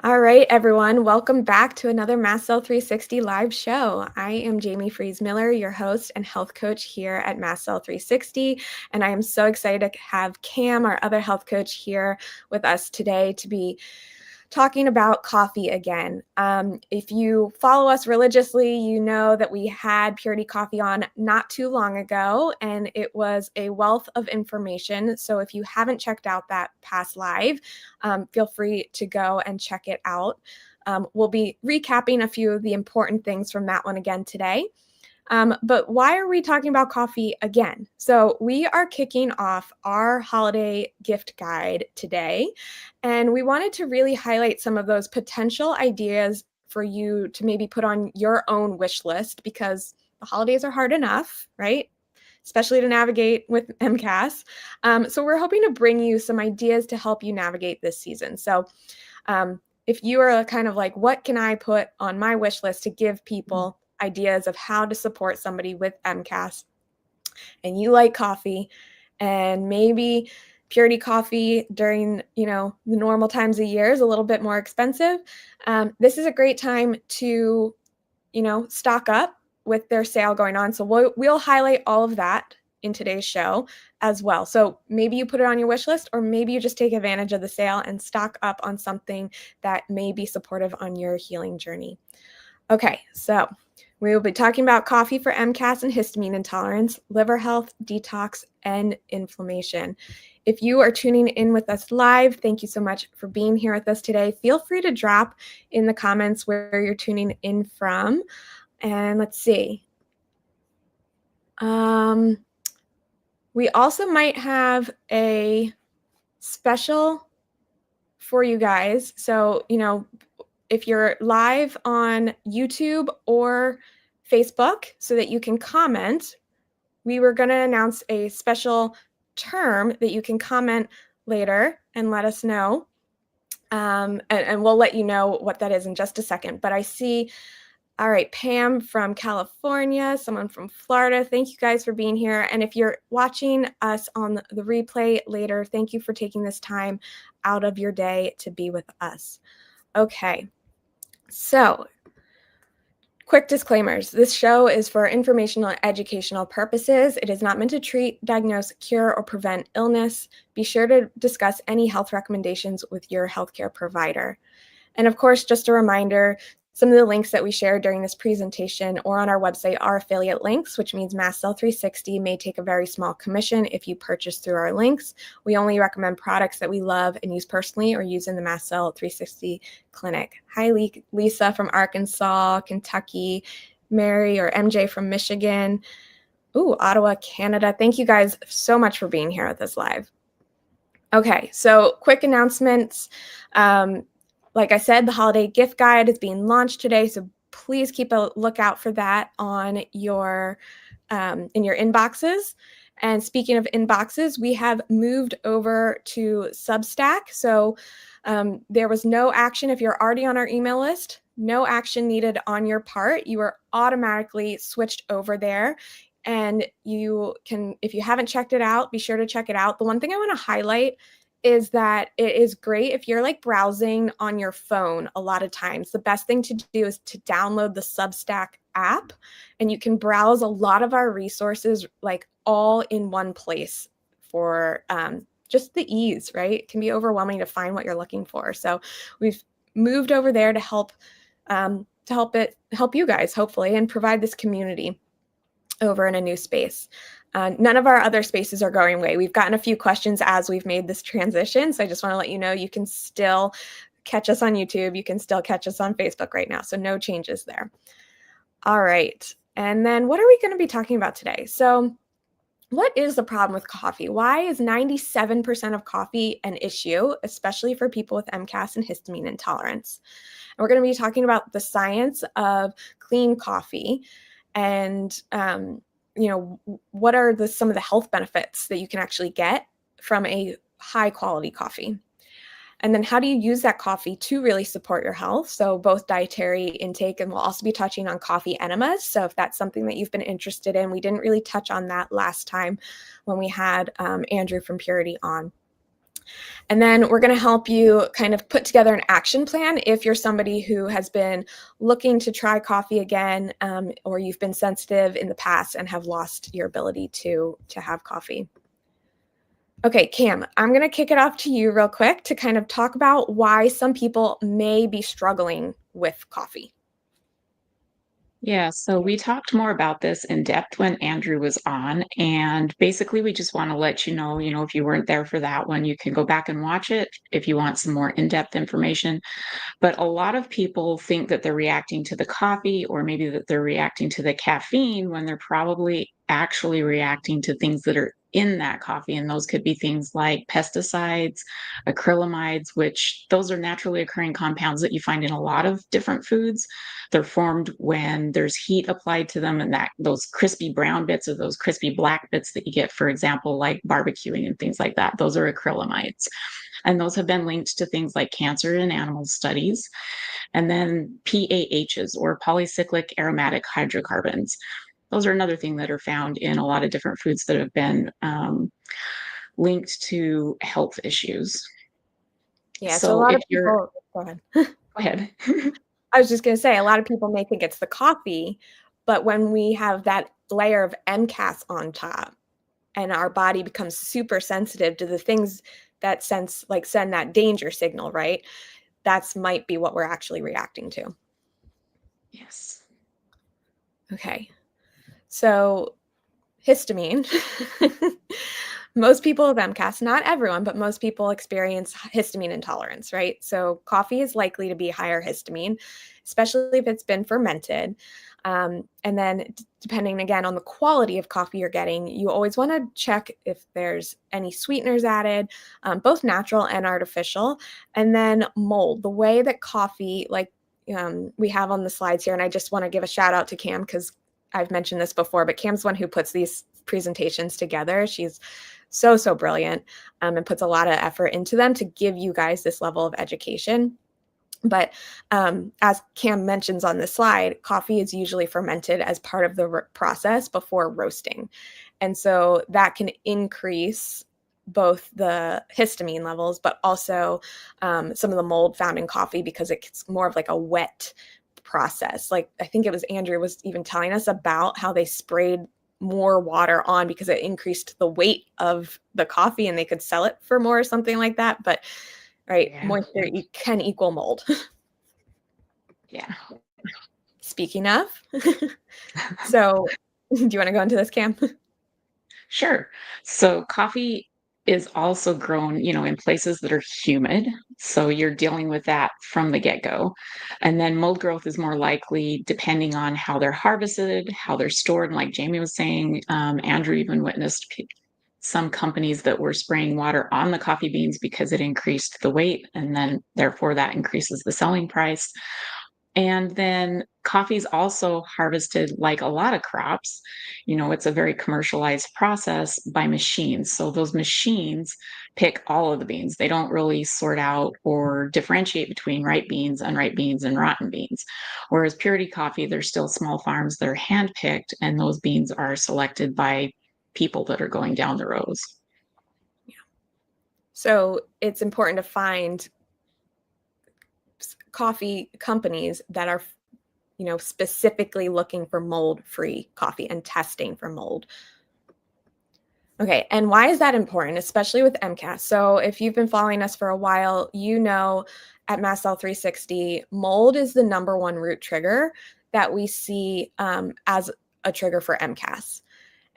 All right, everyone, welcome back to another Mast Cell 360 live show. I am Jamie Fries-Miller, your host and health coach here at Mast Cell 360, and I am so excited to have Kam, our other health coach, here with us today to be talking about coffee again. If you follow us religiously, you know that we had Purity Coffee on not too long ago, and it was a wealth of information. So if you haven't checked out that past live, feel free to go and check it out. We'll be recapping a few of the important things from that one again today. But why are we talking about coffee again? So we are kicking off our holiday gift guide today, and we wanted to really highlight some of those potential ideas for you to maybe put on your own wish list, because the holidays are hard enough, right? Especially to navigate with MCAS. So we're hoping to bring you some ideas to help you navigate this season. So if you are kind of like, what can I put on my wish list to give people ideas of how to support somebody with MCAS, and you like coffee, and maybe Purity Coffee during, the normal times of year is a little bit more expensive, this is a great time to, stock up with their sale going on. So we'll highlight all of that in today's show as well. So maybe you put it on your wish list, or maybe you just take advantage of the sale and stock up on something that may be supportive on your healing journey. Okay, so we will be talking about coffee for MCAS and histamine intolerance, liver health, detox, and inflammation. If you are tuning in with us live, thank you so much for being here with us today. Feel free to drop in the comments where you're tuning in from. And let's see. We also might have a special for you guys. So, if you're live on YouTube or Facebook, so that you can comment, we were going to announce a special term that you can comment later and let us know. And we'll let you know what that is in just a second. But I see, all right, Pam from California, someone from Florida. Thank you guys for being here. And if you're watching us on the replay later, thank you for taking this time out of your day to be with us. Okay, so quick disclaimers. This show is for informational and educational purposes. It is not meant to treat, diagnose, cure, or prevent illness. Be sure to discuss any health recommendations with your healthcare provider. And of course, just a reminder, some of the links that we share during this presentation or on our website are affiliate links, which means Mast Cell 360 may take a very small commission if you purchase through our links. We only recommend products that we love and use personally or use in the Mast Cell 360 clinic. Hi, Lisa from Arkansas, Kentucky, Mary or MJ from Michigan, Ottawa, Canada. Thank you guys so much for being here with us live. Okay, so quick announcements. Like I said, the holiday gift guide is being launched today, so please keep a lookout for that on your in your inboxes. And speaking of inboxes, we have moved over to Substack. So there was no action if you're already on our email list. No action needed on your part. You are automatically switched over there. And you can, if you haven't checked it out, be sure to check it out. The one thing I want to highlight is that it is great if you're like browsing on your phone a lot of times. The best thing to do is to download the Substack app, and you can browse a lot of our resources like all in one place for just the ease, right? It can be overwhelming to find what you're looking for. So we've moved over there to help you guys hopefully and provide this community over in a new space. None of our other spaces are going away. We've gotten a few questions as we've made this transition. So I just want to let you know you can still catch us on YouTube. You can still catch us on Facebook right now. So no changes there. All right. And then what are we going to be talking about today? So what is the problem with coffee? Why is 97% of coffee an issue, especially for people with MCAS and histamine intolerance? And we're going to be talking about the science of clean coffee and what are some of the health benefits that you can actually get from a high quality coffee? And then how do you use that coffee to really support your health? So both dietary intake, and we'll also be touching on coffee enemas. So if that's something that you've been interested in, we didn't really touch on that last time when we had Andrew from Purity on. And then we're going to help you kind of put together an action plan if you're somebody who has been looking to try coffee again, or you've been sensitive in the past and have lost your ability to have coffee. Okay, Kam, I'm going to kick it off to you real quick to kind of talk about why some people may be struggling with coffee. Yeah, so we talked more about this in depth when Andrew was on, and basically we just want to let you know, if you weren't there for that one, you can go back and watch it if you want some more in-depth information. But a lot of people think that they're reacting to the coffee or maybe that they're reacting to the caffeine when they're probably actually reacting to things that are in that coffee. And those could be things like pesticides, acrylamides, which those are naturally occurring compounds that you find in a lot of different foods. They're formed when there's heat applied to them, and that those crispy brown bits or those crispy black bits that you get, for example, like barbecuing and things like that, those are acrylamides. And those have been linked to things like cancer in animal studies. And then PAHs, or polycyclic aromatic hydrocarbons. Those are another thing that are found in a lot of different foods that have been linked to health issues. Yeah, so a So lot if of you're, people, go ahead. go ahead. I was just going to say, a lot of people may think it's the coffee, but when we have that layer of MCAS on top and our body becomes super sensitive to the things that send that danger signal, right? That's might be what we're actually reacting to. Yes. Okay. So histamine. Most people have MCAS, not everyone, but most people experience histamine intolerance, right? So coffee is likely to be higher histamine, especially if it's been fermented. And then depending again on the quality of coffee you're getting, you always want to check if there's any sweeteners added, both natural and artificial. And then mold, the way that coffee, we have on the slides here, and I just want to give a shout out to Kam because I've mentioned this before, but Kam's one who puts these presentations together. She's so brilliant, and puts a lot of effort into them to give you guys this level of education. But as Kam mentions on the slide, coffee is usually fermented as part of the process before roasting. And so that can increase both the histamine levels, but also some of the mold found in coffee because it's more of like a wet process. Like I think it was Andrew was even telling us about how they sprayed more water on because it increased the weight of the coffee and they could sell it for more or something like that. But right, Yeah. moisture can equal mold. Yeah. Speaking of, so do you want to go into this, Kam? Sure. So coffee is also grown, in places that are humid. So you're dealing with that from the get-go. And then mold growth is more likely depending on how they're harvested, how they're stored. And like Jamie was saying, Andrew even witnessed some companies that were spraying water on the coffee beans because it increased the weight, and then therefore that increases the selling price. And then coffee is also harvested like a lot of crops. It's a very commercialized process by machines. So those machines pick all of the beans. They don't really sort out or differentiate between ripe beans, unripe beans, and rotten beans. Whereas purity coffee, there's still small farms that are handpicked, and those beans are selected by people that are going down the rows. So it's important to find coffee companies that are specifically looking for mold-free coffee and testing for mold. Okay, and why is that important, especially with MCAS? So if you've been following us for a while, at Mast-Cell 360, mold is the number one root trigger that we see as a trigger for MCAS.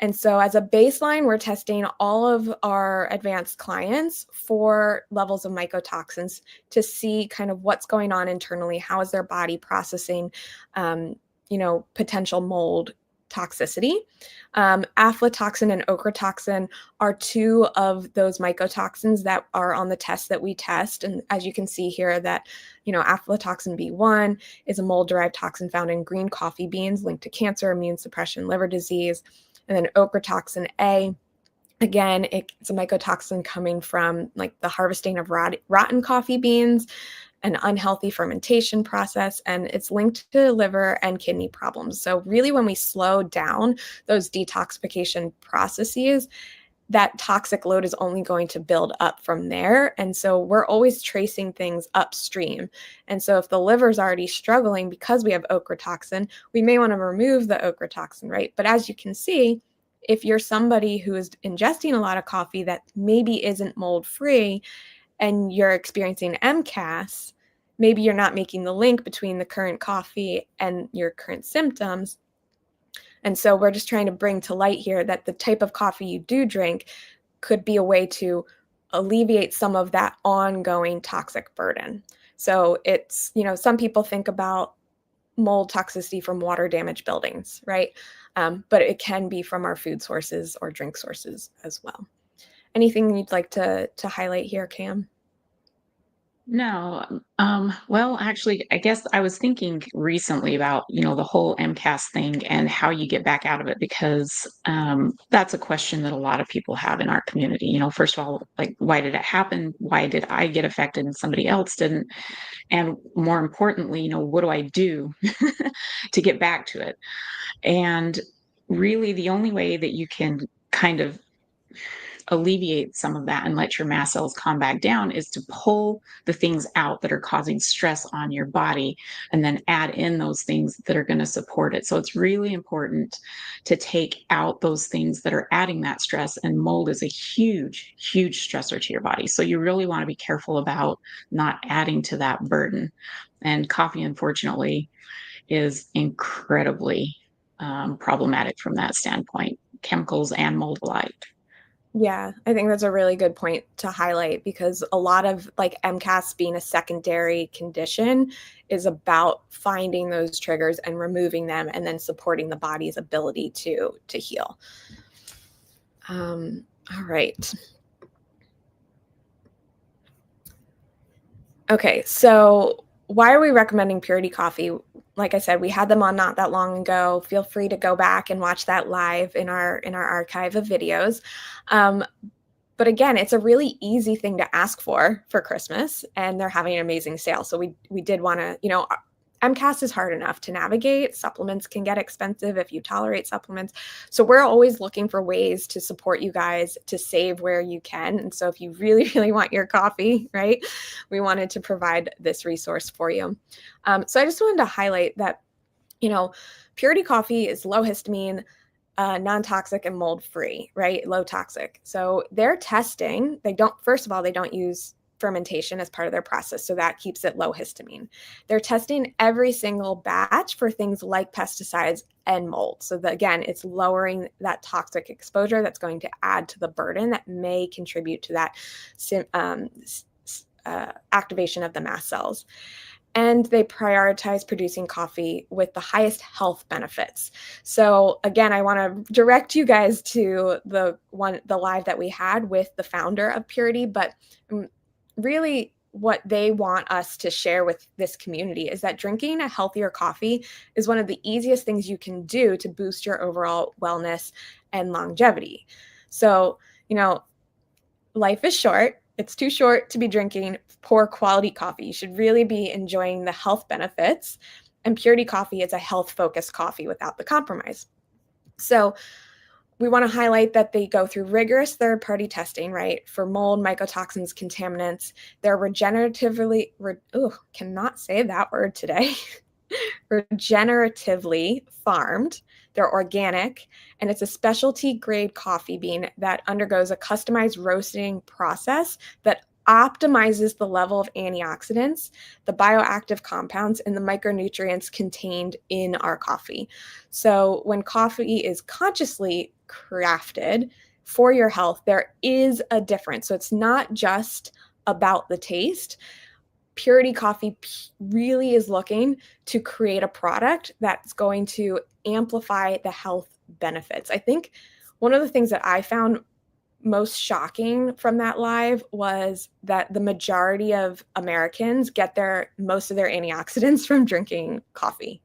And so as a baseline, we're testing all of our advanced clients for levels of mycotoxins to see kind of what's going on internally. How is their body processing, potential mold toxicity? Aflatoxin and ochratoxin are two of those mycotoxins that are on the test that we test. And as you can see here that, aflatoxin B1 is a mold-derived toxin found in green coffee beans linked to cancer, immune suppression, liver disease. And then ochratoxin A, again, it's a mycotoxin coming from like the harvesting of rotten coffee beans, an unhealthy fermentation process, and it's linked to liver and kidney problems. So really when we slow down those detoxification processes, that toxic load is only going to build up from there. And so we're always tracing things upstream. And so if the liver's already struggling because we have ochratoxin, we may want to remove the ochratoxin, right? But as you can see, if you're somebody who is ingesting a lot of coffee that maybe isn't mold-free and you're experiencing MCAS, maybe you're not making the link between the current coffee and your current symptoms. And so we're just trying to bring to light here that the type of coffee you do drink could be a way to alleviate some of that ongoing toxic burden. So it's, some people think about mold toxicity from water damaged buildings, right? But it can be from our food sources or drink sources as well. Anything you'd like to highlight here, Cam? No, well, actually, I guess I was thinking recently about, the whole MCAS thing and how you get back out of it, because that's a question that a lot of people have in our community. First of all, like, why did it happen? Why did I get affected and somebody else didn't? And more importantly, what do I do to get back to it? And really, the only way that you can kind of alleviate some of that and let your mast cells calm back down is to pull the things out that are causing stress on your body and then add in those things that are going to support it. So it's really important to take out those things that are adding that stress, and mold is a huge, huge stressor to your body. So you really want to be careful about not adding to that burden. And coffee, unfortunately, is incredibly problematic from that standpoint, chemicals and mold alike. Yeah, I think that's a really good point to highlight, because a lot of like MCAS being a secondary condition is about finding those triggers and removing them and then supporting the body's ability to heal. All right. Okay, so why are we recommending Purity Coffee? Like I said, we had them on not that long ago. Feel free to go back and watch that live in our archive of videos. But again, it's a really easy thing to ask for Christmas, and they're having an amazing sale. So we did want to, MCAS is hard enough to navigate. Supplements can get expensive if you tolerate supplements. So we're always looking for ways to support you guys to save where you can. And so if you really, really want your coffee, right, we wanted to provide this resource for you. So I just wanted to highlight that, Purity Coffee is low histamine, non-toxic, and mold-free, right? Low toxic. So they're testing, first of all, they don't use fermentation as part of their process. So that keeps it low histamine. They're testing every single batch for things like pesticides and mold. So again, it's lowering that toxic exposure that's going to add to the burden that may contribute to that activation of the mast cells. And they prioritize producing coffee with the highest health benefits. So again, I want to direct you guys to the live that we had with the founder of Purity, but really what they want us to share with this community is that drinking a healthier coffee is one of the easiest things you can do to boost your overall wellness and longevity. So, life is short. It's too short to be drinking poor quality coffee. You should really be enjoying the health benefits. And Purity Coffee is a health-focused coffee without the compromise. So we want to highlight that they go through rigorous third-party testing, right, for mold, mycotoxins, contaminants. They're cannot say that word today. Regeneratively farmed. They're organic, and it's a specialty grade coffee bean that undergoes a customized roasting process that optimizes the level of antioxidants, the bioactive compounds, and the micronutrients contained in our coffee. So when coffee is consciously crafted for your health, there is a difference. So it's not just about the taste. Purity Coffee really is looking to create a product that's going to amplify the health benefits. I think one of the things that I found most shocking from that live was that the majority of Americans get most of their antioxidants from drinking coffee,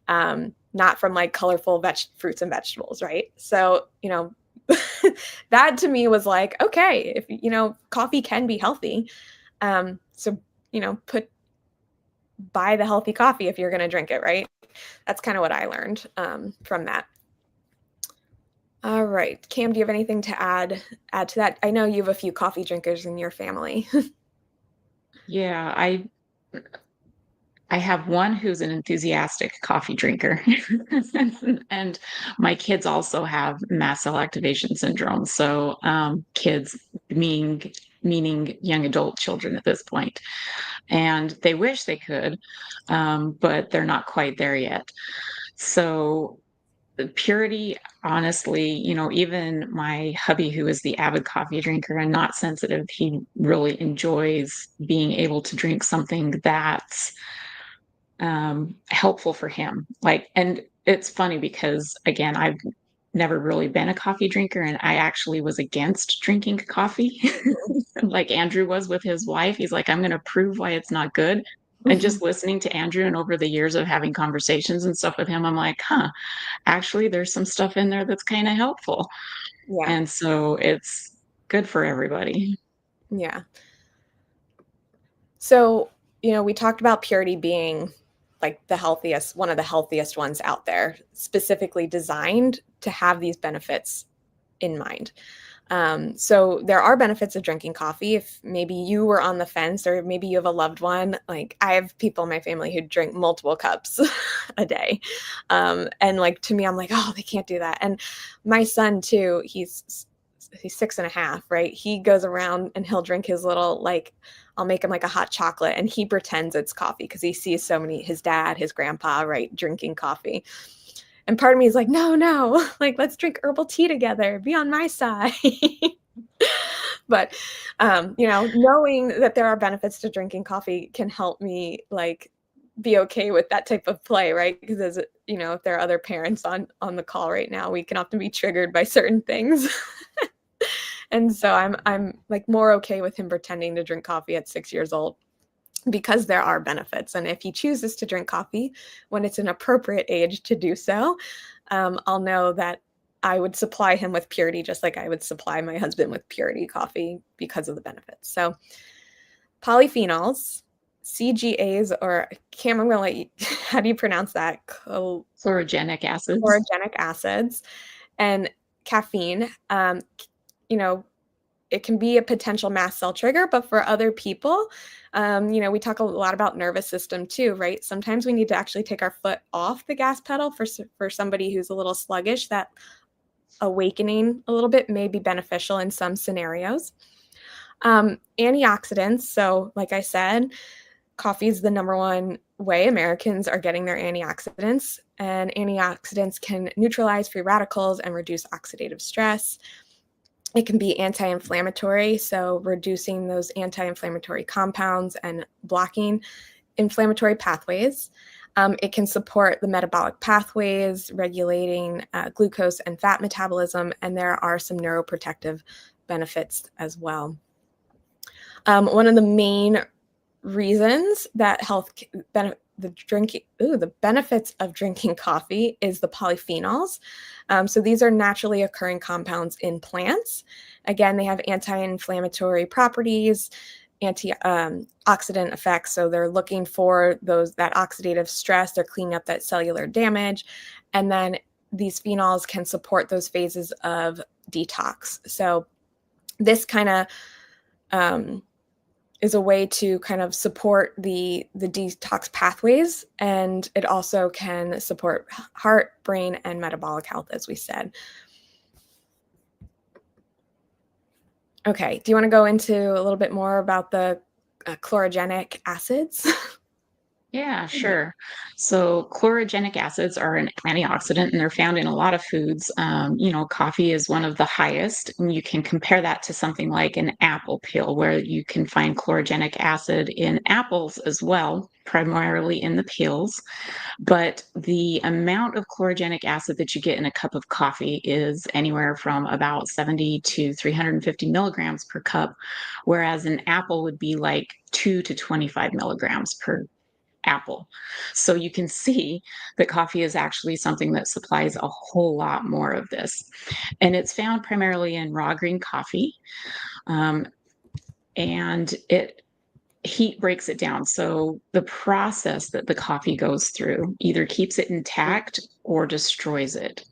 not from like colorful fruits and vegetables, right? So, that to me was like, okay, if, coffee can be healthy. So, buy the healthy coffee if you're going to drink it, right? That's kind of what I learned from that. All right. Cam, do you have anything to add to that? I know you have a few coffee drinkers in your family. Yeah, I have one who's an enthusiastic coffee drinker. And my kids also have mast cell activation syndrome. So kids meaning young adult children at this point. And they wish they could, but they're not quite there yet. So the purity, honestly, even my hubby, who is the avid coffee drinker and not sensitive, he really enjoys being able to drink something that's helpful for him. And it's funny because, again, I've never really been a coffee drinker, and I actually was against drinking coffee, like Andrew was with his wife. He's like, I'm going to prove why it's not good. And just listening to Andrew and over the years of having conversations and stuff with him, I'm like, actually, there's some stuff in there that's kind of helpful. Yeah. And so it's good for everybody. Yeah. So, we talked about purity being like one of the healthiest ones out there, specifically designed to have these benefits in mind. So there are benefits of drinking coffee. If maybe you were on the fence, or maybe you have a loved one, like I have people in my family who drink multiple cups a day. And like, to me, I'm like, oh, they can't do that. And my son too, he's 6.5, right? He goes around and he'll drink his little, like, I'll make him like a hot chocolate and he pretends it's coffee because he sees so many, his dad, his grandpa, right, drinking coffee. And part of me is like, no, like, let's drink herbal tea together. Be on my side. But, knowing that there are benefits to drinking coffee can help me, like, be okay with that type of play, right? Because if there are other parents on the call right now, we can often be triggered by certain things. And so I'm like more okay with him pretending to drink coffee at 6 years old, because there are benefits. And if he chooses to drink coffee when it's an appropriate age to do so, I'll know that I would supply him with purity just like I would supply my husband with purity coffee because of the benefits. So polyphenols, CGAs, or Cameron, will let you, how do you pronounce that? Chlorogenic acids. Chlorogenic acids and caffeine. It can be a potential mast cell trigger, but for other people, we talk a lot about nervous system too, right? Sometimes we need to actually take our foot off the gas pedal for somebody who's a little sluggish. That awakening a little bit may be beneficial in some scenarios. Antioxidants. So like I said, coffee is the number one way Americans are getting their antioxidants, and antioxidants can neutralize free radicals and reduce oxidative stress. It can be anti-inflammatory, so reducing those anti-inflammatory compounds and blocking inflammatory pathways. It can support the metabolic pathways, regulating glucose and fat metabolism, and there are some neuroprotective benefits as well. One of the main reasons that the benefits of drinking coffee is the polyphenols. So these are naturally occurring compounds in plants. Again, they have anti-inflammatory properties, antioxidant effects. So they're looking for that oxidative stress. They're cleaning up that cellular damage. And then these phenols can support those phases of detox. So this kind of is a way to kind of support the detox pathways, and it also can support heart, brain, and metabolic health, as we said. Okay, do you want to go into a little bit more about the chlorogenic acids? Yeah, sure. So chlorogenic acids are an antioxidant and they're found in a lot of foods. Coffee is one of the highest, and you can compare that to something like an apple peel, where you can find chlorogenic acid in apples as well, primarily in the peels. But the amount of chlorogenic acid that you get in a cup of coffee is anywhere from about 70 to 350 milligrams per cup, whereas an apple would be like 2 to 25 milligrams per apple. So you can see that coffee is actually something that supplies a whole lot more of this. And it's found primarily in raw green coffee. And heat breaks it down. So the process that the coffee goes through either keeps it intact or destroys it.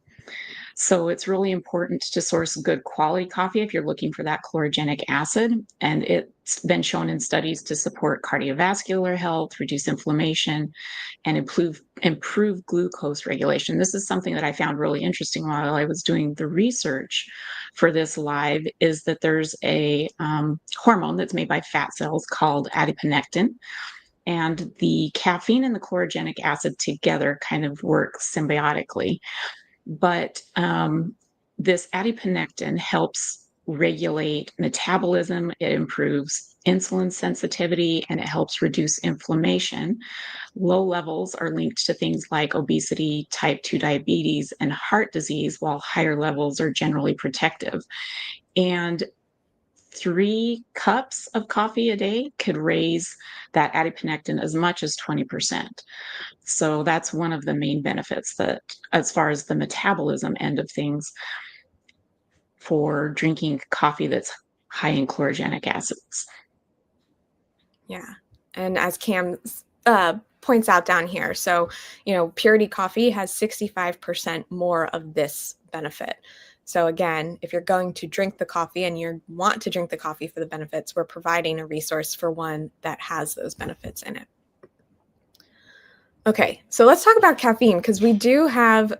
So it's really important to source good quality coffee if you're looking for that chlorogenic acid. And it's been shown in studies to support cardiovascular health, reduce inflammation, and improve glucose regulation. This is something that I found really interesting while I was doing the research for this live, is that there's a hormone that's made by fat cells called adiponectin, and the caffeine and the chlorogenic acid together kind of work symbiotically. But this adiponectin helps regulate metabolism, it improves insulin sensitivity, and it helps reduce inflammation. Low levels are linked to things like obesity, type 2 diabetes, and heart disease, while higher levels are generally protective. And 3 cups of coffee a day could raise that adiponectin as much as 20%. So that's one of the main benefits, that as far as the metabolism end of things, for drinking coffee that's high in chlorogenic acids. Yeah. And as Kam points out down here, so, purity coffee has 65% more of this benefit. So again, if you're going to drink the coffee and you want to drink the coffee for the benefits, we're providing a resource for one that has those benefits in it. Okay, so let's talk about caffeine, because we do have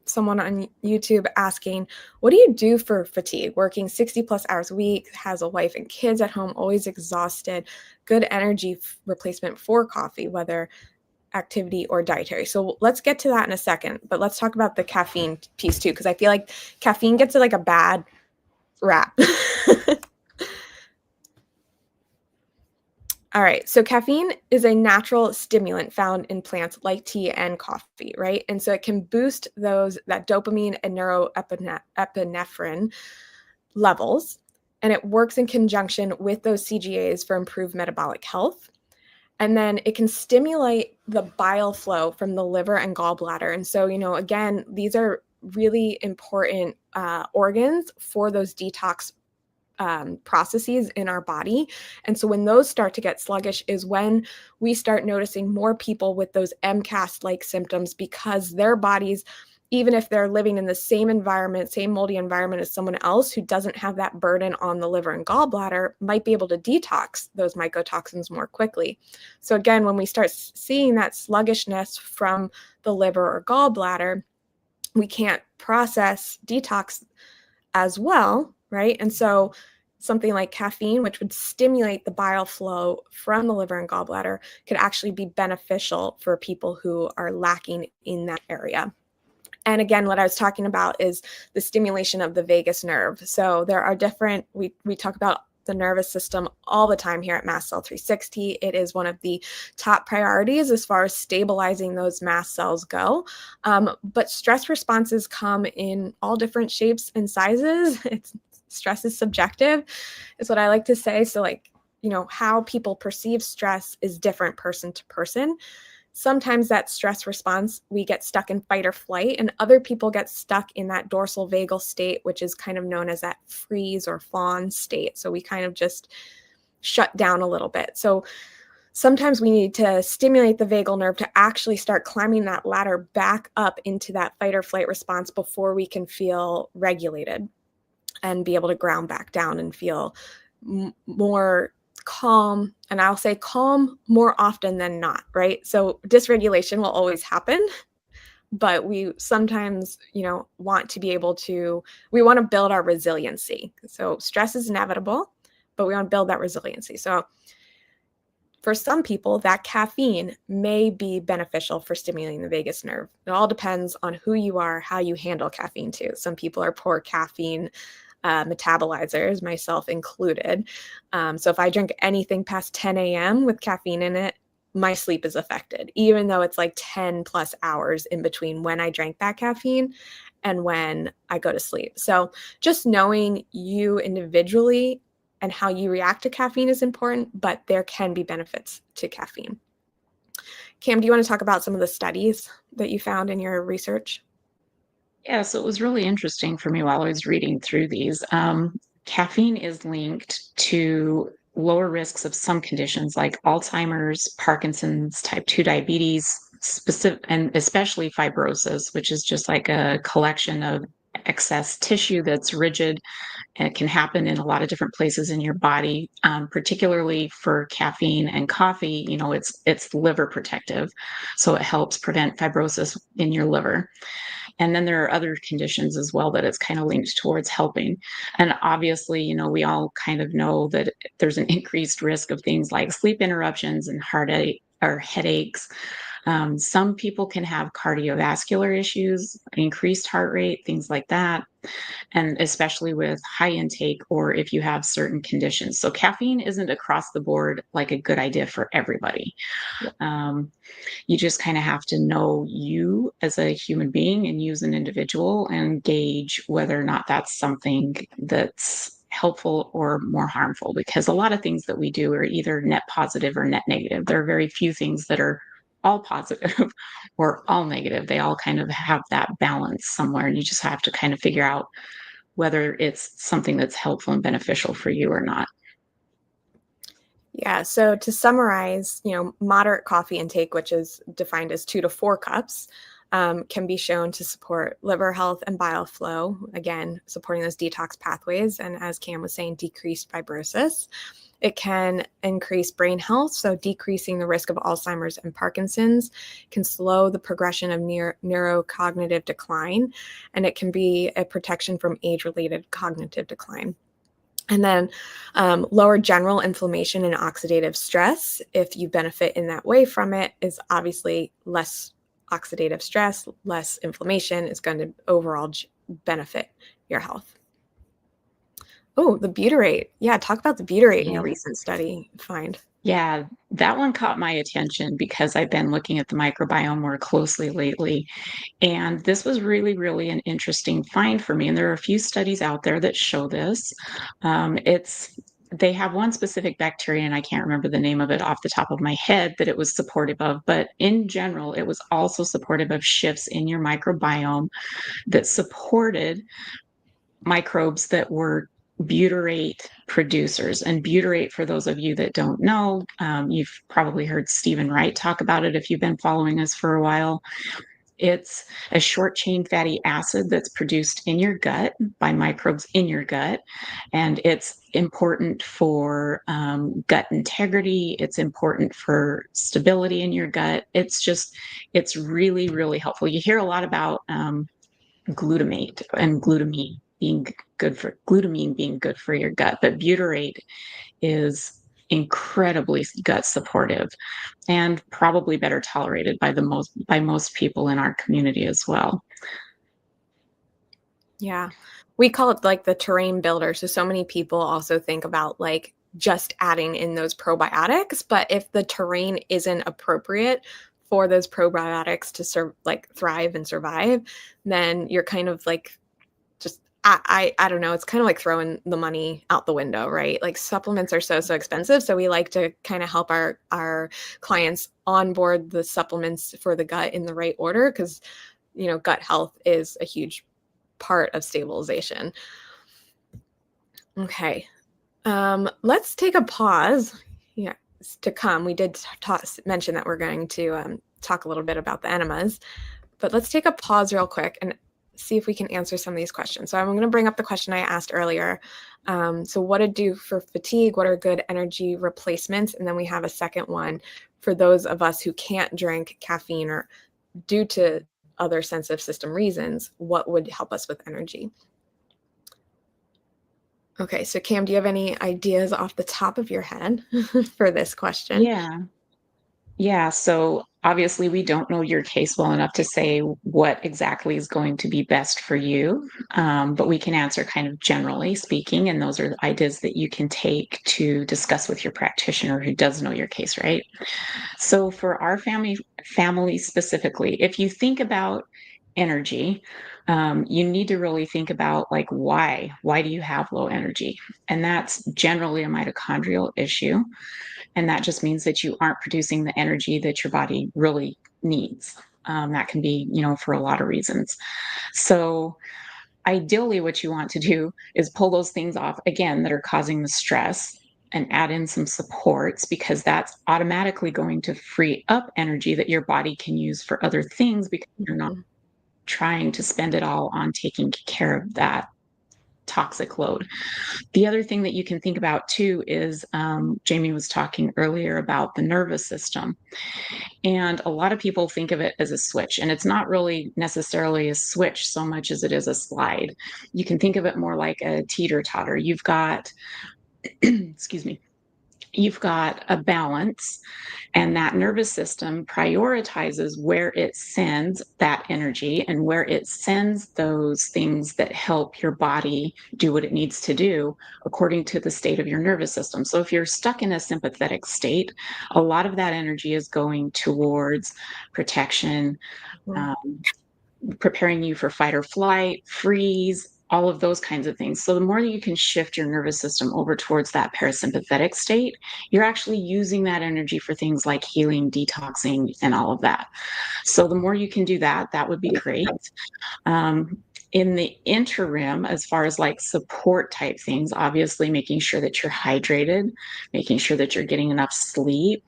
someone on YouTube asking, what do you do for fatigue? Working 60 plus hours a week, has a wife and kids at home, always exhausted, good energy replacement for coffee, whether activity or dietary. So let's get to that in a second, but let's talk about the caffeine piece too, because I feel like caffeine gets like a bad rap. All right, so caffeine is a natural stimulant found in plants like tea and coffee, right? And so it can boost that dopamine and neuroepinephrine levels, and it works in conjunction with those CGAs for improved metabolic health. And then it can stimulate the bile flow from the liver and gallbladder. And so, again, these are really important organs for those detox processes in our body. And so when those start to get sluggish is when we start noticing more people with those MCAS-like symptoms, because their bodies, even if they're living in the same environment, same moldy environment as someone else who doesn't have that burden on the liver and gallbladder, might be able to detox those mycotoxins more quickly. So again, when we start seeing that sluggishness from the liver or gallbladder, we can't process detox as well, right? And so something like caffeine, which would stimulate the bile flow from the liver and gallbladder, could actually be beneficial for people who are lacking in that area. And again, what I was talking about is the stimulation of the vagus nerve. So there are different, we talk about the nervous system all the time here at Mast Cell 360. It is one of the top priorities as far as stabilizing those mast cells go. But stress responses come in all different shapes and sizes. Stress is subjective, is what I like to say. So how people perceive stress is different person to person. Sometimes that stress response, we get stuck in fight or flight, and other people get stuck in that dorsal vagal state, which is kind of known as that freeze or fawn state. So we kind of just shut down a little bit. So sometimes we need to stimulate the vagal nerve to actually start climbing that ladder back up into that fight or flight response before we can feel regulated and be able to ground back down and feel more calm. And I'll say calm more often than not, right? So dysregulation will always happen, but we sometimes, want to be able to, we want to build our resiliency. So stress is inevitable, but we want to build that resiliency. So for some people, that caffeine may be beneficial for stimulating the vagus nerve. It all depends on who you are, how you handle caffeine too. Some people are poor caffeine metabolizers, myself included. So if I drink anything past 10 a.m. with caffeine in it, my sleep is affected, even though it's like 10 plus hours in between when I drank that caffeine and when I go to sleep. So just knowing you individually and how you react to caffeine is important, but there can be benefits to caffeine. Kam, do you want to talk about some of the studies that you found in your research? Yeah, so it was really interesting for me while I was reading through these. Caffeine is linked to lower risks of some conditions like Alzheimer's, Parkinson's, type 2 diabetes, specific, and especially fibrosis, which is just like a collection of excess tissue that's rigid, and it can happen in a lot of different places in your body, particularly for caffeine and coffee. It's liver protective, so it helps prevent fibrosis in your liver. And then there are other conditions as well that it's kind of linked towards helping. And obviously, we all kind of know that there's an increased risk of things like sleep interruptions and heartache or headaches. Some people can have cardiovascular issues, increased heart rate, things like that, and especially with high intake or if you have certain conditions. So caffeine isn't across the board like a good idea for everybody. Um, you just kind of have to know you as a human being and you as an individual and gauge whether or not that's something that's helpful or more harmful, because a lot of things that we do are either net positive or net negative. There are very few things that are all positive or all negative. They all kind of have that balance somewhere, and you just have to kind of figure out whether it's something that's helpful and beneficial for you or not. Yeah, so to summarize, moderate coffee intake, which is defined as 2 to 4 cups, can be shown to support liver health and bile flow, again, supporting those detox pathways, and as Kam was saying, decreased fibrosis. It can increase brain health, so decreasing the risk of Alzheimer's and Parkinson's, can slow the progression of neurocognitive decline, and it can be a protection from age-related cognitive decline. And then lower general inflammation and oxidative stress, if you benefit in that way from it, is obviously less oxidative stress, less inflammation is going to overall benefit your health. Oh, the butyrate. Yeah, talk about the butyrate in your recent study find. Yeah, that one caught my attention because I've been looking at the microbiome more closely lately. And this was really, really an interesting find for me. And there are a few studies out there that show this. They have one specific bacteria, and I can't remember the name of it off the top of my head, that it was supportive of. But in general, it was also supportive of shifts in your microbiome that supported microbes that were butyrate producers. And butyrate, for those of you that don't know, you've probably heard Stephen Wright talk about it if you've been following us for a while. It's a short chain fatty acid that's produced in your gut by microbes in your gut. And it's important for gut integrity. It's important for stability in your gut. It's really, really helpful. You hear a lot about glutamate and glutamine being good for your gut, but butyrate is incredibly gut supportive and probably better tolerated by most people in our community as well. Yeah. We call it like the terrain builder. So many people also think about like just adding in those probiotics, but if the terrain isn't appropriate for those probiotics to thrive and survive, then you're kind of like just I don't know, it's kind of like throwing the money out the window, right? Like supplements are so expensive, so we like to kind of help our clients onboard the supplements for the gut in the right order, because gut health is a huge part of stabilization. Okay, let's take a pause. Yeah, to come, we did mention that we're going to talk a little bit about the enemas, but let's take a pause real quick and see if we can answer some of these questions. So I'm going to bring up the question I asked earlier. So what to do for fatigue? What are good energy replacements? And then we have a second one for those of us who can't drink caffeine or due to other sensitive system reasons, what would help us with energy? Okay, so Kam, do you have any ideas off the top of your head for this question? Yeah. So obviously, we don't know your case well enough to say what exactly is going to be best for you, but we can answer kind of generally speaking, and those are the ideas that you can take to discuss with your practitioner who does know your case, right? So for our family specifically, if you think about energy, you need to really think about like why do you have low energy? And that's generally a mitochondrial issue. And that just means that you aren't producing the energy that your body really needs. That can be, for a lot of reasons. So ideally, what you want to do is pull those things off again that are causing the stress and add in some supports, because that's automatically going to free up energy that your body can use for other things because you're not trying to spend it all on taking care of that toxic load. The other thing that you can think about too is Jamie was talking earlier about the nervous system. And a lot of people think of it as a switch, and it's not really necessarily a switch so much as it is a slide. You can think of it more like a teeter totter. You've got, excuse me, you've got a balance, and that nervous system prioritizes where it sends that energy and where it sends those things that help your body do what it needs to do according to the state of your nervous system. So if you're stuck in a sympathetic state, a lot of that energy is going towards protection, um, preparing you for fight or flight, freeze, all of those kinds of things. So the more that you can shift your nervous system over towards that parasympathetic state, you're actually using that energy for things like healing, detoxing, and all of that. So the more you can do that, that would be great. Um, in the interim, as far as like support type things, obviously making sure that you're hydrated, making sure that you're getting enough sleep.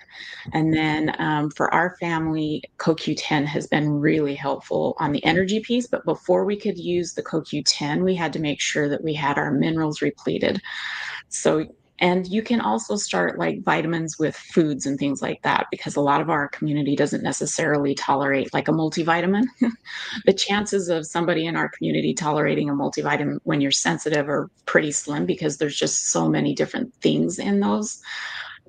And then for our family, CoQ10 has been really helpful on the energy piece. But before we could use the CoQ10, we had to make sure that we had our minerals repleted. So, and you can also start like vitamins with foods and things like that, because a lot of our community doesn't necessarily tolerate like a multivitamin. The chances of somebody in our community tolerating a multivitamin when you're sensitive are pretty slim, because there's just so many different things in those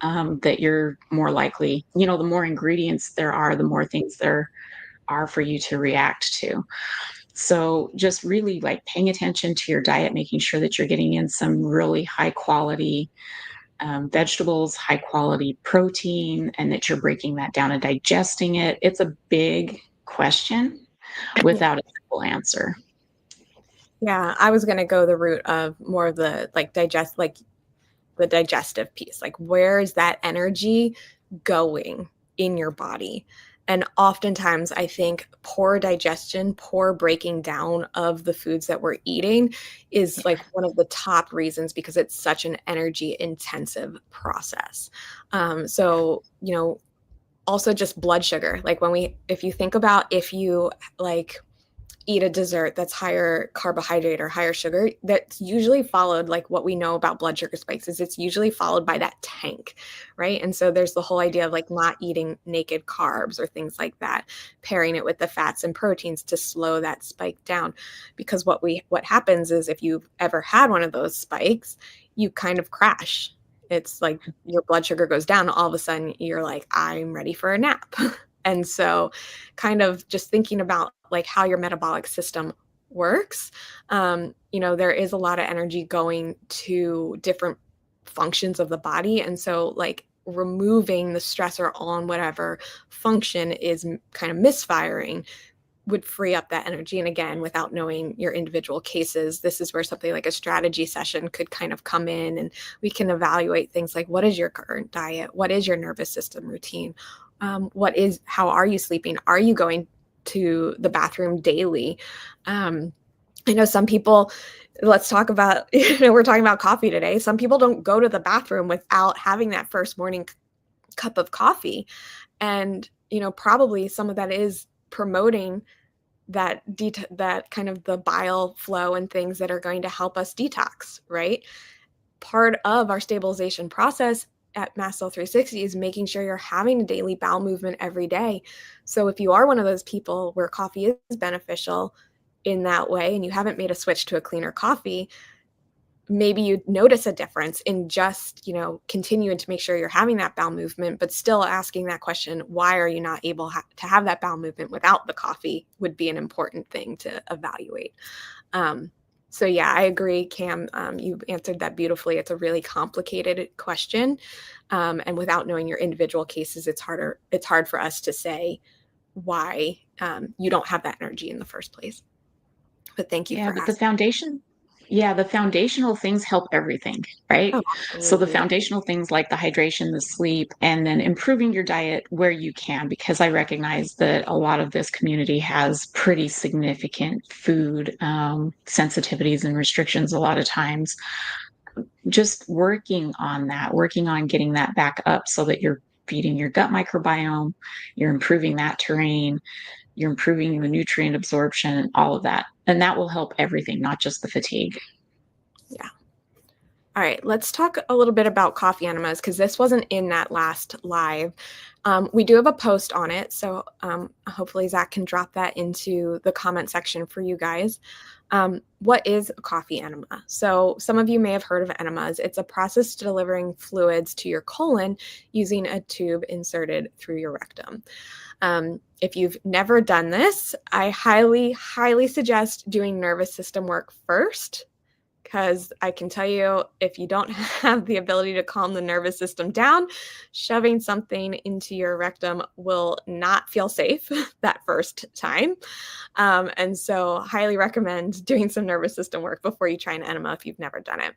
that you're more likely, the more ingredients there are, the more things there are for you to react to. So just really like paying attention to your diet, making sure that you're getting in some really high quality vegetables, high quality protein, and that you're breaking that down and digesting it. It's a big question without a simple answer. Yeah, I was going to go the route of more of the the digestive piece. Like, where is that energy going in your body? And oftentimes I think poor digestion, poor breaking down of the foods that we're eating is like one of the top reasons, because it's such an energy intensive process. Also just blood sugar. Like if you think about, if you like eat a dessert that's higher carbohydrate or higher sugar, that's usually followed, like what we know about blood sugar spikes is it's usually followed by that tank, right? And so there's the whole idea of like not eating naked carbs or things like that, pairing it with the fats and proteins to slow that spike down. Because what happens is, if you've ever had one of those spikes, you kind of crash. It's like your blood sugar goes down, all of a sudden you're like, I'm ready for a nap. And so kind of just thinking about like how your metabolic system works, there is a lot of energy going to different functions of the body. And so like removing the stressor on whatever function is kind of misfiring would free up that energy. And again, without knowing your individual cases, this is where something like a strategy session could kind of come in, and we can evaluate things like, what is your current diet? What is your nervous system routine? How are you sleeping? Are you going to the bathroom daily? I know some people, let's talk about, we're talking about coffee today. Some people don't go to the bathroom without having that first morning cup of coffee. And, probably some of that is promoting that kind of the bile flow and things that are going to help us detox, right? Part of our stabilization process at Mast Cell 360 is making sure you're having a daily bowel movement every day. So if you are one of those people where coffee is beneficial in that way and you haven't made a switch to a cleaner coffee, maybe you notice a difference in just, continuing to make sure you're having that bowel movement, but still asking that question, why are you not able to have that bowel movement without the coffee, would be an important thing to evaluate. So yeah, I agree, Cam. You answered that beautifully. It's a really complicated question. And without knowing your individual cases, it's hard for us to say why you don't have that energy in the first place. But thank you for But asking. the foundational things help everything, right? Oh, So the absolutely. foundational things like the hydration, the sleep, and then improving your diet where you can, because I recognize that a lot of this community has pretty significant food sensitivities and restrictions a lot of times. Just working on that, working on getting that back up so that you're feeding your gut microbiome, you're improving that terrain, you're improving the nutrient absorption and all of that. And that will help everything, not just the fatigue. Yeah. All right, let's talk a little bit about coffee enemas because this wasn't in that last live. We do have a post on it, so hopefully Zach can drop that into the comment section for you guys. What is a coffee enema? So some of you may have heard of enemas. It's a process delivering fluids to your colon using a tube inserted through your rectum. If you've never done this, I highly, highly suggest doing nervous system work first, because I can tell you, if you don't have the ability to calm the nervous system down, shoving something into your rectum will not feel safe that first time. And so highly recommend doing some nervous system work before you try an enema if you've never done it.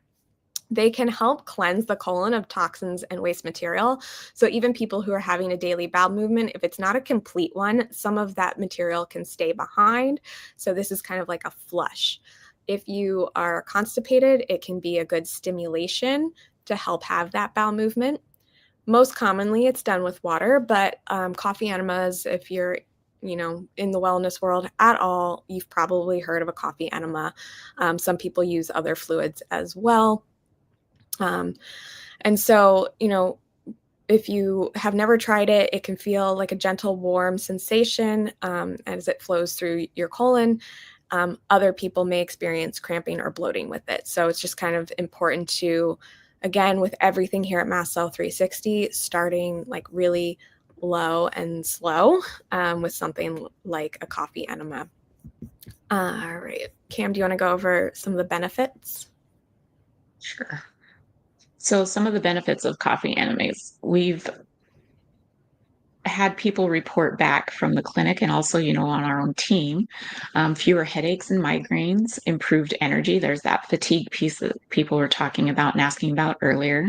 They can help cleanse the colon of toxins and waste material. So even people who are having a daily bowel movement, if it's not a complete one, some of that material can stay behind. So this is kind of like a flush. If you are constipated, it can be a good stimulation to help have that bowel movement. Most commonly, it's done with water, but coffee enemas, if you're in the wellness world at all, you've probably heard of a coffee enema. Some people use other fluids as well. And so, if you have never tried it, it can feel like a gentle, warm sensation as it flows through your colon. Other people may experience cramping or bloating with it. So it's just kind of important to, again, with everything here at Mast Cell 360, starting like really low and slow with something like a coffee enema. All right. Cam, do you want to go over some of the benefits? Sure. So some of the benefits of coffee enemas, we've had people report back from the clinic and also, on our own team, fewer headaches and migraines, improved energy. There's that fatigue piece that people were talking about and asking about earlier.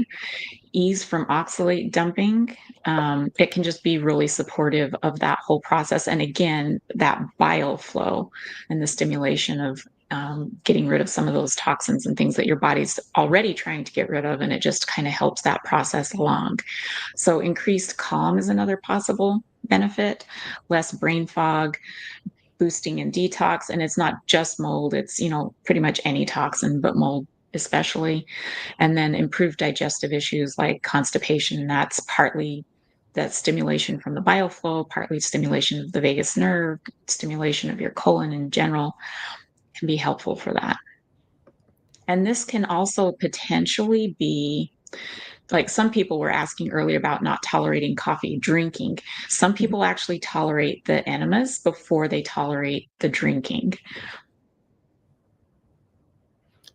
Ease from oxalate dumping. It can just be really supportive of that whole process. And again, that bile flow and the stimulation of getting rid of some of those toxins and things that your body's already trying to get rid of. And it just kind of helps that process along. So increased calm is another possible benefit, less brain fog, boosting in detox. And it's not just mold, it's, pretty much any toxin, but mold especially. And then improved digestive issues like constipation. That's partly that stimulation from the bile flow, partly stimulation of the vagus nerve, stimulation of your colon in general can be helpful for that. And this can also potentially be like some people were asking earlier about not tolerating coffee drinking. Some people actually tolerate the enemas before they tolerate the drinking.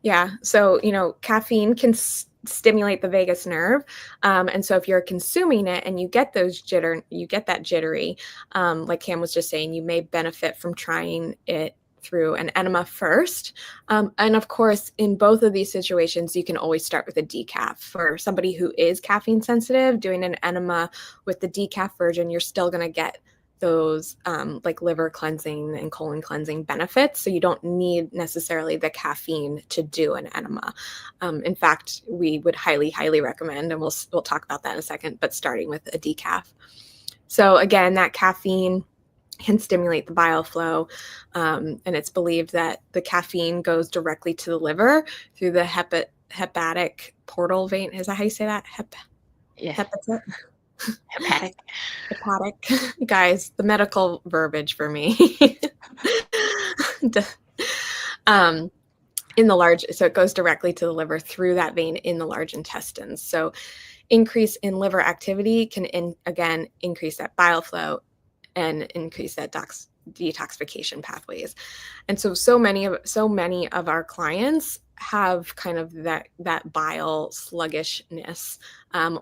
Yeah. So, caffeine can stimulate the vagus nerve. And so if you're consuming it and you get that jittery, like Cam was just saying, you may benefit from trying it through an enema first. And of course, in both of these situations, you can always start with a decaf. For somebody who is caffeine sensitive, doing an enema with the decaf version, you're still going to get those like liver cleansing and colon cleansing benefits. So you don't need necessarily the caffeine to do an enema. In fact, we would highly, highly recommend, and we'll talk about that in a second, but starting with a decaf. So again, that caffeine can stimulate the bile flow. And it's believed that the caffeine goes directly to the liver through the hepatic portal vein. Is that how you say that? Hepatic. Hepatic. Guys, the medical verbiage for me. In the large, so it goes directly to the liver through that vein in the large intestines. So increase in liver activity can, again, increase that bile flow and increase that detoxification pathways. And so many of our clients have kind of that bile sluggishness.